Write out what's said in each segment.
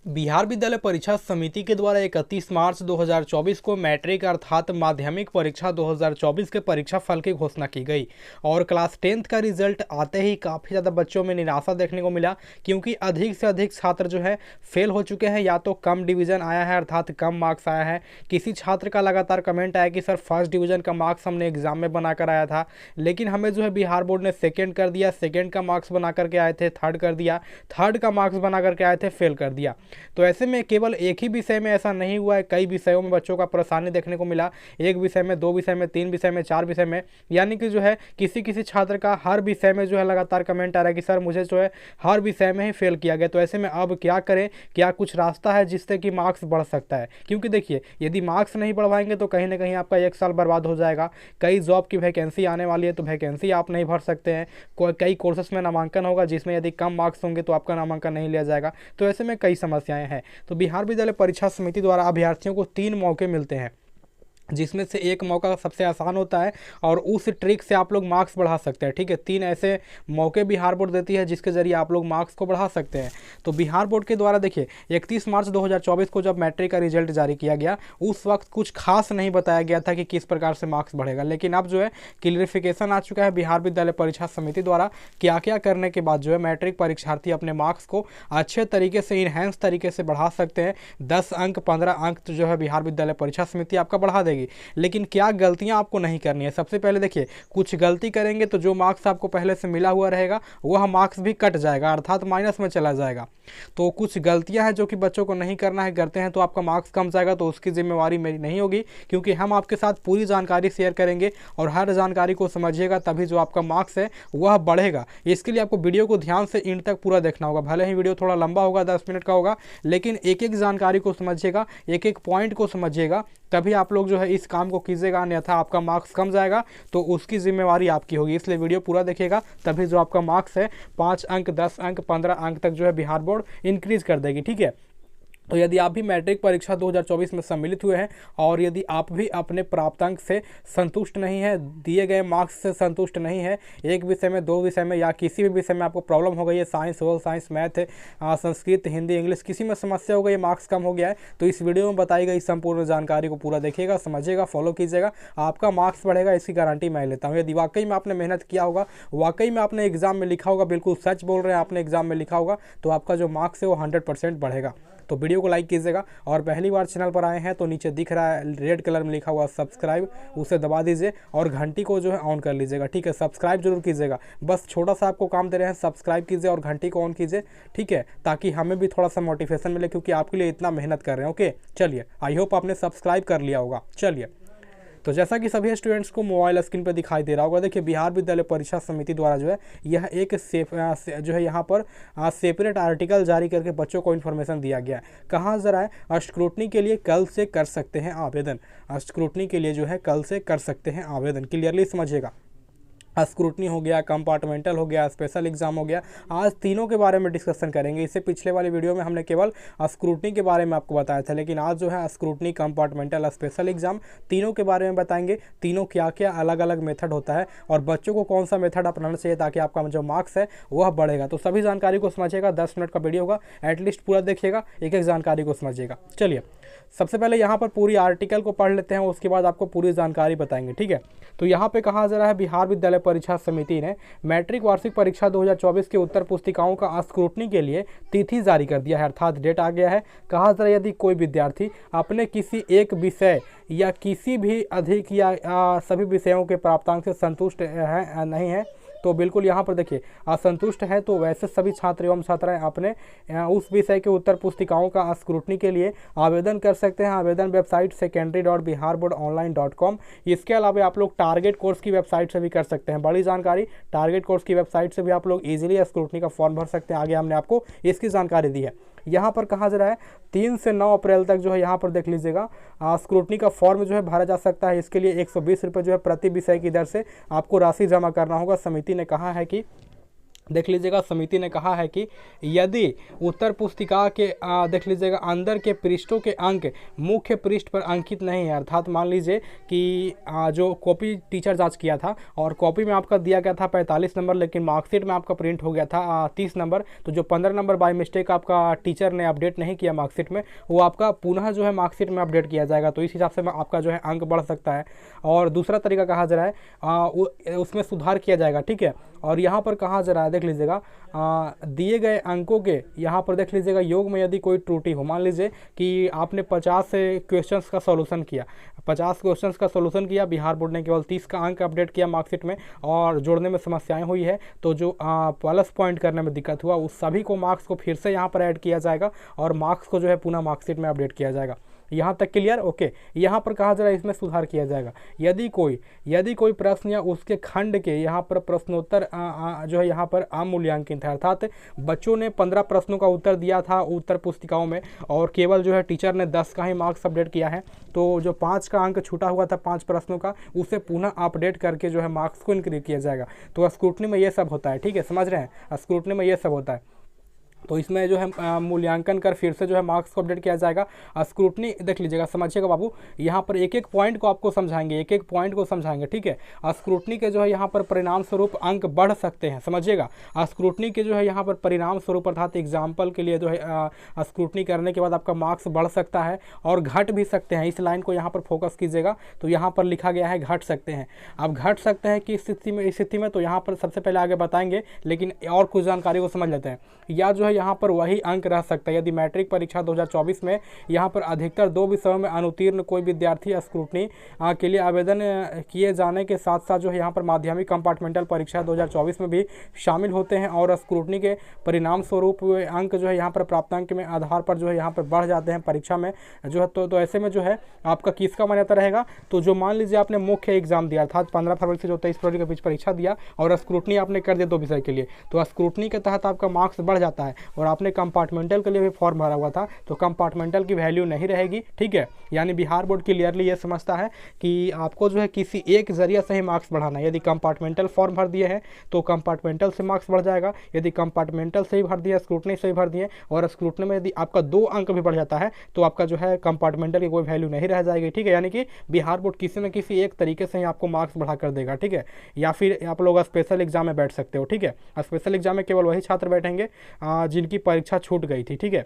बिहार विद्यालय परीक्षा समिति के द्वारा 31 मार्च 2024 को मैट्रिक अर्थात माध्यमिक परीक्षा 2024 के परीक्षा फल की घोषणा की गई और क्लास 10th का रिजल्ट आते ही काफ़ी ज़्यादा बच्चों में निराशा देखने को मिला, क्योंकि अधिक से अधिक छात्र जो है फेल हो चुके हैं, या तो कम डिवीज़न आया है अर्थात कम मार्क्स आया है। किसी छात्र का लगातार कमेंट आया कि सर फर्स्ट डिवीज़न का मार्क्स हमने एग्जाम में बनाकर आया था, लेकिन हमें जो है बिहार बोर्ड ने सेकेंड कर दिया, सेकेंड का मार्क्स बना करके आए थे थर्ड कर दिया, थर्ड का मार्क्स बना करके आए थे फेल कर दिया। तो ऐसे में केवल एक ही विषय में ऐसा नहीं हुआ है, कई विषयों में बच्चों का परेशानी देखने को मिला, एक विषय में, दो विषय में, तीन विषय में, चार विषय में, यानी कि जो है किसी किसी छात्र का हर विषय में जो है लगातार कमेंट आ रहा है कि सर मुझे जो है हर विषय में ही फेल किया गया। तो ऐसे में अब क्या करें, क्या कुछ रास्ता है जिससे कि मार्क्स बढ़ सकता है? क्योंकि देखिए, यदि मार्क्स नहीं बढ़वाएंगे तो कहीं ना कहीं आपका एक साल बर्बाद हो जाएगा। कई जॉब की वैकेंसी आने वाली है, तो वैकेंसी आप नहीं भर सकते हैं। कई कोर्सेस में नामांकन होगा जिसमें यदि कम मार्क्स होंगे तो आपका नामांकन नहीं लिया जाएगा। तो ऐसे में कई समस्याएं हैं। तो बिहार विद्यालय परीक्षा समिति द्वारा अभ्यर्थियों को 3 मौके मिलते हैं, जिसमें से एक मौका सबसे आसान होता है और उस ट्रिक से आप लोग मार्क्स बढ़ा सकते हैं। ठीक है, 3 ऐसे मौके बिहार बोर्ड देती है जिसके जरिए आप लोग मार्क्स को बढ़ा सकते हैं। तो बिहार बोर्ड के द्वारा देखिए 31 मार्च 2024 को जब मैट्रिक का रिजल्ट जारी किया गया, उस वक्त कुछ खास नहीं बताया गया था कि किस प्रकार से मार्क्स बढ़ेगा, लेकिन अब जो है क्लियरिफिकेशन आ चुका है बिहार विद्यालय परीक्षा समिति द्वारा क्या क्या करने के बाद जो है मैट्रिक परीक्षार्थी अपने मार्क्स को अच्छे तरीके से, इनहेंस तरीके से बढ़ा सकते हैं। 10 अंक 15 अंक तो जो है बिहार विद्यालय परीक्षा समिति आपका बढ़ा देगी। लेकिन क्या गलतियां आपको नहीं करनी है? सबसे पहले देखिए, कुछ गलती करेंगे तो जो मार्क्स आपको पहले से मिला हुआ रहेगा वह मार्क्स भी कट जाएगा अर्थात माइनस में चला जाएगा। तो कुछ गलतियां हैं जो कि बच्चों को नहीं करना है, करते हैं तो आपका मार्क्स कम जाएगा, तो उसकी जिम्मेवारी मेरी नहीं होगी, क्योंकि हम आपके साथ पूरी जानकारी शेयर करेंगे और हर जानकारी को समझिएगा, तभी जो आपका मार्क्स है वह बढ़ेगा। इसके लिए आपको वीडियो को ध्यान से एंड तक पूरा देखना होगा। भले ही वीडियो थोड़ा लंबा होगा, 10 मिनट का होगा, लेकिन एक एक जानकारी को समझिएगा, एक एक पॉइंट को समझिएगा, तभी आप लोग जो है इस काम को कीजिएगा, अन्यथा आपका मार्क्स कम जाएगा तो उसकी जिम्मेवारी आपकी होगी। इसलिए वीडियो पूरा देखिएगा, तभी जो आपका मार्क्स है 5 अंक 10 अंक 15 अंक तक जो है बिहार बोर्ड इंक्रीज कर देगी। ठीक है, तो यदि आप भी मैट्रिक परीक्षा 2024 में सम्मिलित हुए हैं और यदि आप भी अपने प्राप्तांक से संतुष्ट नहीं है, दिए गए मार्क्स से संतुष्ट नहीं है, एक विषय में, दो विषय में या किसी भी विषय में आपको प्रॉब्लम हो गई है, science, social science, math, Sanskrit, Hindi, English, किसी में समस्या हो गई है, मार्क्स कम हो गया है, तो इस वीडियो में बताई गई संपूर्ण जानकारी को पूरा देखिएगा, समझिएगा, फॉलो कीजिएगा, आपका मार्क्स बढ़ेगा, इसकी गारंटी मैं लेता हूँ। यदि वाकई में आपने मेहनत किया होगा, वाकई में आपने एग्जाम में लिखा होगा, बिल्कुल सच बोल रहे हैं, आपने एग्जाम में लिखा होगा, तो आपका जो मार्क्स है वो 100% बढ़ेगा। तो वीडियो को लाइक कीजिएगा और पहली बार चैनल पर आए हैं तो नीचे दिख रहा है रेड कलर में लिखा हुआ सब्सक्राइब, उसे दबा दीजिए और घंटी को जो है ऑन कर लीजिएगा। ठीक है, सब्सक्राइब जरूर कीजिएगा, बस छोटा सा आपको काम दे रहे हैं, सब्सक्राइब कीजिए और घंटी को ऑन कीजिए। ठीक है, ताकि हमें भी थोड़ा सा मोटिवेशन मिले, क्योंकि आपके लिए इतना मेहनत कर रहे हैं। ओके, चलिए, आई होप आपने सब्सक्राइब कर लिया होगा। चलिए, तो जैसा कि सभी स्टूडेंट्स को मोबाइल स्क्रीन पर दिखाई दे रहा होगा, देखिए बिहार विद्यालय परीक्षा समिति द्वारा जो है यह एक जो है यहाँ पर सेपरेट आर्टिकल जारी करके बच्चों को इन्फॉर्मेशन दिया गया है। कहाँ जरा है, स्क्रूटनी के लिए कल से कर सकते हैं आवेदन, स्क्रूटनी के लिए जो है कल से कर सकते हैं आवेदन, क्लियरली समझिएगा। स्क्रूटनी हो गया, कंपार्टमेंटल हो गया, स्पेशल एग्जाम हो गया, आज तीनों के बारे में डिस्कशन करेंगे। इससे पिछले वाले वीडियो में हमने केवल स्क्रूटनी के बारे में आपको बताया था, लेकिन आज जो है स्क्रूटनी, कंपार्टमेंटल, स्पेशल एग्जाम, तीनों के बारे में बताएंगे। तीनों क्या क्या अलग अलग मेथड होता है और बच्चों को कौन सा मेथड अपनाना चाहिए ताकि आपका जो मार्क्स है वह बढ़ेगा। तो सभी जानकारी को समझिएगा, 10 मिनट का वीडियो होगा, एटलीस्ट पूरा देखिएगा, एक एक जानकारी को समझिएगा। चलिए, सबसे पहले यहाँ पर पूरी आर्टिकल को पढ़ लेते हैं, उसके बाद आपको पूरी जानकारी बताएंगे। ठीक है, तो यहाँ पे कहा जा रहा है बिहार विद्यालय परीक्षा समिति ने मैट्रिक वार्षिक परीक्षा 2024 के उत्तर पुस्तिकाओं का स्क्रूटनी के लिए तिथि जारी कर दिया है, अर्थात डेट आ गया है। कहा जा रहा है यदि कोई विद्यार्थी अपने किसी एक विषय या किसी भी अधिक या सभी विषयों के प्राप्तांक से संतुष्ट है नहीं है, तो बिल्कुल यहाँ पर देखिए असंतुष्ट है, तो वैसे सभी छात्र एवं छात्राएं अपने उस विषय के उत्तर पुस्तिकाओं का स्क्रूटनी के लिए आवेदन कर सकते हैं। आवेदन वेबसाइट secondary.biharboardonline.com। इसके अलावा आप लोग टारगेट कोर्स की वेबसाइट से भी कर सकते हैं। बड़ी जानकारी, टारगेट कोर्स की वेबसाइट से भी आप लोग इजीली स्क्रूटनी का फॉर्म भर सकते हैं। आगे हमने आपको इसकी जानकारी दी है। यहाँ पर कहा जा रहा है 3 से 9 अप्रैल तक जो है यहाँ पर देख लीजिएगा स्क्रूटनी का फॉर्म जो है भरा जा सकता है। इसके लिए 120 रुपये जो है प्रति विषय की दर से आपको राशि जमा करना होगा। समिति ने कहा है कि देख लीजिएगा समिति ने कहा है कि यदि उत्तर पुस्तिका के देख लीजिएगा अंदर के पृष्ठों के अंक मुख्य पृष्ठ पर अंकित नहीं है, अर्थात मान लीजिए कि जो कॉपी टीचर जांच किया था और कॉपी में आपका दिया गया था 45 नंबर, लेकिन मार्कशीट में आपका प्रिंट हो गया था 30 नंबर, तो जो 15 नंबर बाय मिस्टेक आपका टीचर ने अपडेट नहीं किया मार्कशीट में, वो आपका पुनः जो है मार्कशीट में अपडेट किया जाएगा। तो इस हिसाब से आपका जो है अंक बढ़ सकता है। और दूसरा तरीका कहा जा रहा है उसमें सुधार किया जाएगा, ठीक है। और यहाँ पर कहा जा रहा है, देख लीजिएगा दिए गए अंकों के यहाँ पर देख लीजिएगा योग में यदि कोई त्रुटि हो, मान लीजिए कि आपने 50 क्वेश्चंस का सॉल्यूशन किया, 50 क्वेश्चंस का सॉल्यूशन किया, बिहार बोर्ड ने केवल 30 का अंक अपडेट किया मार्कशीट में और जोड़ने में समस्याएं हुई है, तो जो प्लस पॉइंट करने में दिक्कत हुआ उस सभी को मार्क्स को फिर से यहाँ पर ऐड किया जाएगा और मार्क्स को जो है पुनः मार्कशीट में अपडेट किया जाएगा। यहाँ तक क्लियर? ओके। यहाँ पर कहा जा रहा है इसमें सुधार किया जाएगा। यदि कोई प्रश्न या उसके खंड के यहाँ पर प्रश्नोत्तर जो है यहाँ पर अमूल्यांकित है, अर्थात बच्चों ने 15 प्रश्नों का उत्तर दिया था उत्तर पुस्तिकाओं में और केवल जो है टीचर ने 10 का ही मार्क्स अपडेट किया है, तो जो 5 का अंक छूटा हुआ था 5 प्रश्नों का, उसे पुनः अपडेट करके जो है मार्क्स को इंक्रीज किया जाएगा। तो स्क्रूटनी में ये सब होता है, ठीक है, समझ रहे हैं, स्क्रूटनी में ये सब होता है। तो इसमें जो है मूल्यांकन कर फिर से जो है मार्क्स को अपडेट किया जाएगा। स्क्रूटनी देख लीजिएगा, समझिएगा बाबू, यहाँ पर एक एक पॉइंट को आपको समझाएंगे, एक एक पॉइंट को समझाएंगे, ठीक है। स्क्रूटनी के जो है यहाँ पर परिणाम स्वरूप अंक बढ़ सकते हैं, समझिएगा। स्क्रूटनी के जो है यहाँ पर परिणाम स्वरूप अर्थात एग्जाम्पल के लिए जो है स्क्रूटनी करने के बाद आपका मार्क्स बढ़ सकता है और घट भी सकते हैं। इस लाइन को यहाँ पर फोकस कीजिएगा, तो यहाँ पर लिखा गया है घट सकते हैं। अब घट सकते हैं कि इस स्थिति में तो यहाँ पर सबसे पहले आगे बताएंगे, लेकिन और कुछ जानकारी को समझ लेते हैं। या जो है यहाँ पर वही अंक रह सकता है यदि मैट्रिक परीक्षा 2024 में यहाँ पर अधिकतर 2 विषयों में अनुत्तीर्ण कोई विद्यार्थी स्क्रूटनी के लिए आवेदन किए जाने के साथ साथ जो है यहाँ पर माध्यमिक कंपार्टमेंटल परीक्षा 2024 में भी शामिल होते हैं और स्क्रूटनी के परिणाम स्वरूप अंक जो है यहाँ पर प्राप्तांक में आधार पर जो है यहाँ पर बढ़ जाते हैं परीक्षा में जो है। तो ऐसे में जो है आपका किसका मान्यता रहेगा? तो जो मान लीजिए आपने मुख्य एग्जाम दिया अर्थात 15 फरवरी से जो 23 फरवरी के बीच परीक्षा दिया और स्क्रूटनी आपने कर दिया 2 विषय के लिए, तो स्क्रूटनी के तहत आपका मार्क्स बढ़ जाता है और आपने कंपार्टमेंटल के लिए भी फॉर्म भरा हुआ था, तो कंपार्टमेंटल की वैल्यू नहीं रहेगी, ठीक है। यानी बिहार बोर्ड क्लियरली ये समझता है कि आपको जो है किसी एक जरिए से ही मार्क्स बढ़ाना है। यदि कंपार्टमेंटल फॉर्म भर दिए हैं तो कंपार्टमेंटल से मार्क्स बढ़ जाएगा, यदि कंपार्टमेंटल से ही भर दिया, स्क्रूटनी से ही भर दिए और स्क्रूटनी में यदि आपका 2 अंक भी बढ़ जाता है तो आपका जो है कंपार्टमेंटल की कोई वैल्यू नहीं रह जाएगी, ठीक है। यानी कि बिहार बोर्ड किसी न किसी एक तरीके से ही आपको मार्क्स बढ़ा कर देगा, ठीक है। या फिर आप लोग स्पेशल एग्जाम में बैठ सकते हो, ठीक है। स्पेशल एग्जाम में केवल वही छात्र बैठेंगे जिनकी परीक्षा छूट गई थी, ठीक है।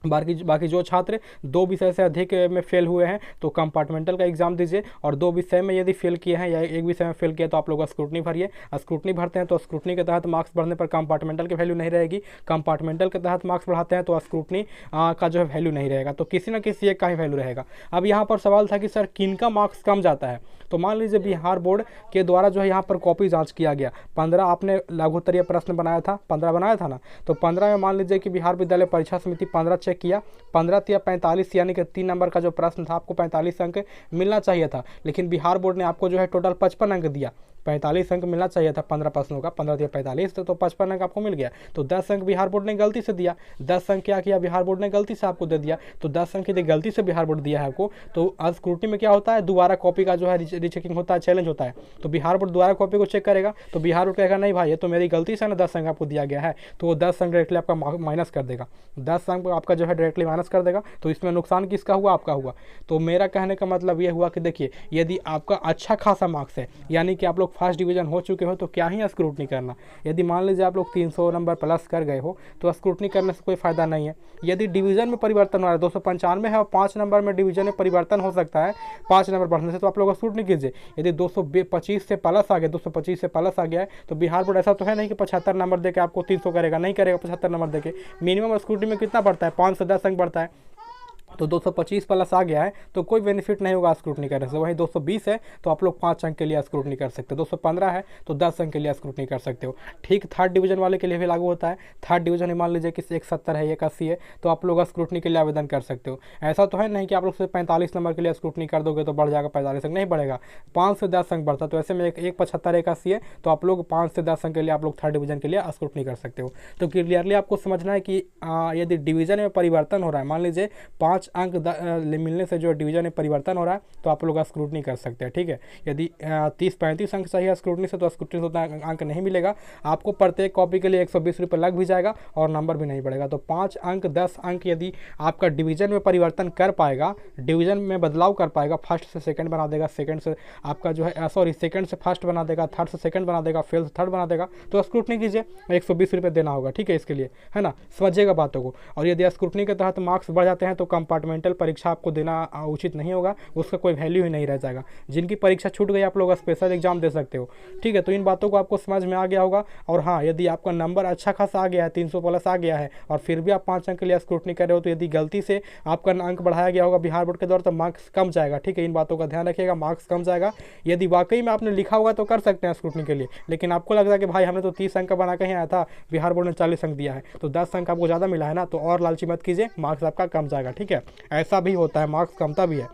बाकी जो छात्र 2 विषय से अधिक में फेल हुए हैं तो कंपार्टमेंटल का एग्जाम दीजिए और 2 विषय में यदि फेल किए हैं या एक विषय में फेल किए तो आप लोग स्क्रूटनी भरिए। स्क्रूटनी भरते हैं तो स्क्रूटनी के तहत मार्क्स बढ़ने पर कंपार्टमेंटल की वैल्यू नहीं रहेगी, कंपार्टमेंटल के तहत मार्क्स बढ़ाते हैं तो स्क्रूटनी का जो है वैल्यू नहीं रहेगा, तो किसी न किसी एक का ही वैल्यू रहेगा। अब यहाँ पर सवाल था कि सर किन का मार्क्स कम जाता है, तो मान लीजिए बिहार बोर्ड के द्वारा जो है यहाँ पर कॉपी जाँच किया गया, 15 आपने लघुत्तरीय प्रश्न बनाया था, 15 बनाया था ना, तो 15 में मान लीजिए कि बिहार विद्यालय परीक्षा समिति 15 चेक किया, 15 या 45 यानी कि 3 नंबर का जो प्रश्न था आपको 45 अंक मिलना चाहिए था, लेकिन बिहार बोर्ड ने आपको जो है टोटल 55 अंक दिया। 45 अंक मिलना चाहिए था 15 प्रश्नों का, 15 या 45 तो 55 अंक आपको मिल गया, तो 10 अंक बिहार बोर्ड ने गलती से दिया। 10 अंक क्या किया बिहार बोर्ड ने गलती से आपको दे दिया, तो 10 अंक यदि गलती से बिहार बोर्ड दिया है आपको, तो स्क्रूटनी में क्या होता है, दोबारा कॉपी का जो है रीचेकिंग होता है, चैलेंज होता है। तो बिहार बोर्ड दोबारा कॉपी को चेक करेगा, तो बिहार बोर्ड कहेगा नहीं भाई ये तो मेरी गलती से ना 10 अंक आपको दिया गया है, तो वो 10 अंक डायरेक्टली आपका माइनस कर देगा, 10 अंक आपका जो है डायरेक्टली माइनस कर देगा। तो इसमें नुकसान किसका हुआ? आपका हुआ। तो मेरा कहने का मतलब ये हुआ कि देखिए यदि आपका अच्छा खासा मार्क्स है, यानी कि आप लोग फर्स्ट डिवीजन हो चुके हो, तो क्या ही स्क्रूटनी करना। यदि मान लीजिए आप लोग 300 नंबर प्लस कर गए हो तो स्क्रूटनी करने से कोई फायदा नहीं है। यदि डिवीजन में परिवर्तन हो रहा है, 295 है और 5 नंबर में डिवीजन में परिवर्तन हो सकता है 5 नंबर बढ़ने से, तो आप लोग स्क्रूटनी कीजिए। यदि 225 से प्लस आ गया, 225 से प्लस आ गया है, तो बिहार बोर्ड ऐसा तो है नहीं कि 75 नंबर देके आपको 300 करेगा, नहीं करेगा। 75 नंबर देके मिनिमम स्क्रूटनी में कितना बढ़ता है, 5 से 10 अंक बढ़ता है, तो 225 प्लस आ गया है तो कोई बेनिफिट नहीं होगा स्क्रूटनी करने से। वहीं 220 है तो आप लोग 5 अंक के लिए स्क्रूटनी कर सकते हो, 215 है तो 10 अंक के लिए स्क्रूटनी कर सकते हो। ठीक थर्ड डिवीजन वाले के लिए भी लागू होता है। थर्ड डिवीजन में मान लीजिए कि 170 है, 81 है, तो आप लोग स्क्रूटनी के लिए आवेदन कर सकते हो। ऐसा तो है नहीं कि आप लोग सिर्फ 45 नंबर के लिए स्क्रूटनी कर दोगे तो बढ़ जाएगा 45 अंक, नहीं बढ़ेगा, 5 से 10 अंक बढ़ता है। तो ऐसे में 175 81 है तो आप लोग 5 से 10 अंक के लिए आप लोग थर्ड डिवीजन के लिए स्क्रूटनी कर सकते हो। तो क्लियरली आपको समझना है कि यदि डिवीजन में परिवर्तन हो रहा है, मान लीजिए 5 5 अंक मिलने से जो डिवीजन में परिवर्तन हो रहा है तो आप लोग स्क्रूटनी कर सकते हैं। ठीक है, यदि 30-35 अंक चाहिए स्क्रूटनी से तो स्क्रूटनी से उतना अंक नहीं मिलेगा आपको। प्रत्येक कॉपी के लिए 120 रुपये लग भी जाएगा और नंबर भी नहीं बढ़ेगा। तो 5 अंक 10 अंक यदि आपका डिवीजन में परिवर्तन कर पाएगा, डिवीजन में बदलाव कर पाएगा, फर्स्ट से सेकंड बना देगा, सेकंड से आपका जो है सेकंड से फर्स्ट बना देगा, थर्ड से सेकंड बना देगा, फेल से थर्ड बना देगा, तो स्क्रूटनी कीजिए, 120 रुपये देना होगा। ठीक है, इसके लिए, है ना, समझिएगा बातों को। और यदि स्क्रूटनी के तहत मार्क्स बढ़ जाते हैं तो कंपार्टमेंटल परीक्षा आपको देना उचित नहीं होगा, उसका कोई वैल्यू ही नहीं रह जाएगा। जिनकी परीक्षा छूट गई आप लोग स्पेशल एग्जाम दे सकते हो। ठीक है, तो इन बातों को आपको समझ में आ गया होगा। और हाँ, यदि आपका नंबर अच्छा खासा आ गया है, 300 प्लस आ गया है और फिर भी आप 5 अंक के लिए स्क्रूटनी कर रहे हो, तो यदि गलती से आपका अंक बढ़ाया गया होगा बिहार बोर्ड के द्वारा तो मार्क्स कम जाएगा। ठीक है, इन बातों का ध्यान रखिएगा, मार्क्स कम जाएगा। यदि वाकई में आपने लिखा होगा तो कर सकते हैं स्क्रूटनी के लिए, लेकिन आपको लगता है कि भाई हमने तो 30 अंक का बना के ही आया था, बिहार बोर्ड ने 40 अंक दिया है तो 10 अंक आपको ज़्यादा मिला है ना, तो और लालची मत कीजिए, मार्क्स आपका कम जाएगा। ठीक है, ऐसा भी होता है, मार्क्स कमता भी है।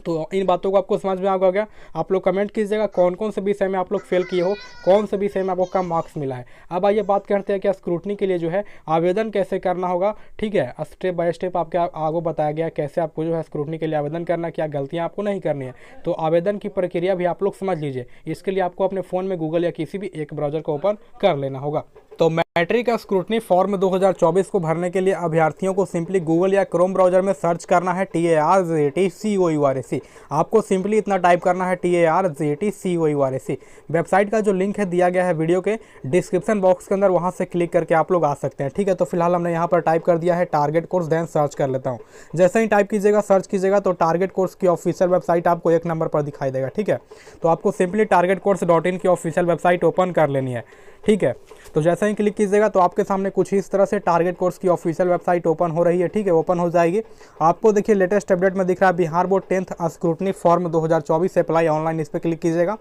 तो इन बातों को आपको समझ में आ गया। आप लोग कमेंट कीजिएगा कौन कौन से विषय में आप लोग फेल किए हो, कौन से विषय में आपको कम मार्क्स मिला है। अब आइए बात करते हैं कि स्क्रूटनी के लिए जो है आवेदन कैसे करना होगा। ठीक है, स्टेप बाय स्टेप आपके आगे बताया गया कैसे आपको जो है स्क्रूटनी के लिए आवेदन करना, क्या गलतियाँ आपको नहीं करनी है। तो आवेदन की प्रक्रिया भी आप लोग समझ लीजिए। इसके लिए आपको अपने फ़ोन में गूगल या किसी भी एक ब्राउज़र को ओपन कर लेना होगा। तो मैट्रिक का स्क्रूटनी फॉर्म 2024 को भरने के लिए अभ्यर्थियों को सिंपली गूगल या क्रोम ब्राउजर में सर्च करना है TARGATCOURAC। आपको सिंपली इतना टाइप करना है TARGATCOURAC। वेबसाइट का जो लिंक है दिया गया है वीडियो के डिस्क्रिप्शन बॉक्स के अंदर, वहां से क्लिक करके आप लोग आ सकते हैं। ठीक है, तो फिलहाल हमने यहाँ पर टाइप कर दिया है टारगेट कोर्स, देन सर्च कर लेता हूँ। जैसे ही टाइप कीजिएगा, सर्च कीजिएगा तो टारगेट कोर्स की ऑफिशियल वेबसाइट आपको 1 नंबर पर दिखाई देगा। ठीक है, तो आपको सिंपली targetcourse.in की ऑफिशियल वेबसाइट ओपन कर लेनी है। ठीक है, तो जैसे ही क्लिक कीजिएगा तो आपके सामने कुछ इस तरह से टारगेट कोर्स की ऑफिशियल वेबसाइट ओपन हो रही है। ठीक है, ओपन हो जाएगी। आपको देखिए लेटेस्ट अपडेट में दिख रहा है Bihar board 10th scrutiny form 2024 apply online, इस पर क्लिक कीजिएगा।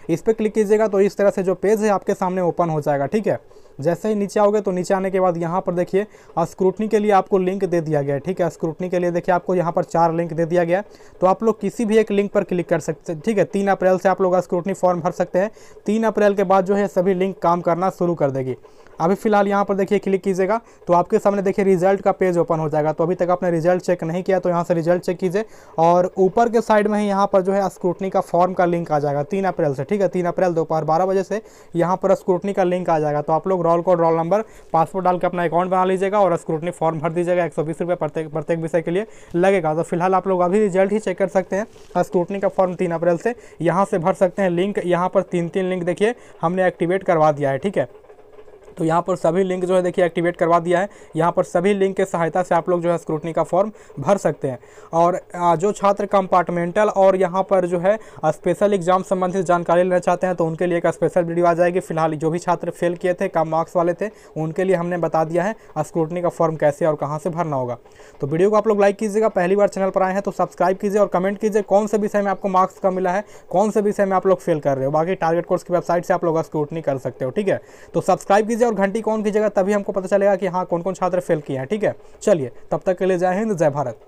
इस पर क्लिक कीजिएगा तो इस तरह से जो पेज है आपके सामने ओपन हो जाएगा। ठीक है, जैसे ही नीचे आओगे तो नीचे आने के बाद यहाँ पर देखिए स्क्रूटनी के लिए आपको लिंक दे दिया गया है। ठीक है, स्क्रूटनी के लिए देखिए आपको यहाँ पर 4 लिंक दे दिया गया है, तो आप लोग किसी भी एक लिंक पर क्लिक कर सकते हैं। ठीक है, 3 अप्रैल से आप लोग स्क्रूटनी फॉर्म भर सकते हैं। 3 अप्रैल के बाद जो है सभी लिंक काम करना शुरू कर देगी। अभी फिलहाल यहाँ पर देखिए क्लिक कीजिएगा तो आपके सामने देखिए रिजल्ट का पेज ओपन हो जाएगा। तो अभी तक आपने रिजल्ट चेक नहीं किया तो यहाँ से रिजल्ट चेक कीजिए और ऊपर के साइड में ही यहाँ पर जो है स्क्रूटनी का फॉर्म का लिंक आ जाएगा 3 अप्रैल से। ठीक है, 3 अप्रैल दोपहर 12 बजे से यहाँ पर स्क्रूटनी का लिंक आ जाएगा। तो आप लोग roll code, roll number, passport डाल के अपना अकाउंट बना लीजिएगा और स्क्रूटनी फॉर्म भर दीजिएगा। 120 रुपये प्रत्येक विषय के लिए लगेगा। तो फिलहाल आप लोग अभी रिजल्ट ही चेक कर सकते हैं। स्क्रूटनी का फॉर्म 3 अप्रैल से यहाँ से भर सकते हैं। लिंक यहाँ पर 3 लिंक देखिए हमने एक्टिवेट करवा दिया है। ठीक है, तो यहाँ पर सभी लिंक जो है देखिए एक्टिवेट करवा दिया है। यहाँ पर सभी लिंक के सहायता से आप लोग जो है स्क्रूटनी का फॉर्म भर सकते हैं। और जो छात्र कंपार्टमेंटल और यहाँ पर जो है स्पेशल एग्जाम संबंधित जानकारी लेना चाहते हैं तो उनके लिए एक स्पेशल वीडियो आ जाएगी। फिलहाल जो भी छात्र फेल किए थे, कम मार्क्स वाले थे, उनके लिए हमने बता दिया है स्क्रूटनी का फॉर्म कैसे और कहाँ से भरना होगा। तो वीडियो को आप लोग लाइक कीजिएगा, पहली बार चैनल पर आए हैं तो सब्सक्राइब कीजिए और कमेंट कीजिए कौन से विषय में आपको मार्क्स कम मिला है, कौन से विषय में आप लोग फेल कर रहे हो। बाकी टारगेट कोर्स की वेबसाइट से आप लोग स्क्रूटनी कर सकते हो। ठीक है, तो सब्सक्राइब कीजिए और घंटी कौन कीजिएगा, तभी हमको पता चलेगा कि हाँ कौन कौन छात्र फेल किए हैं। ठीक है, चलिए तब तक के लिए जय हिंद, जय भारत।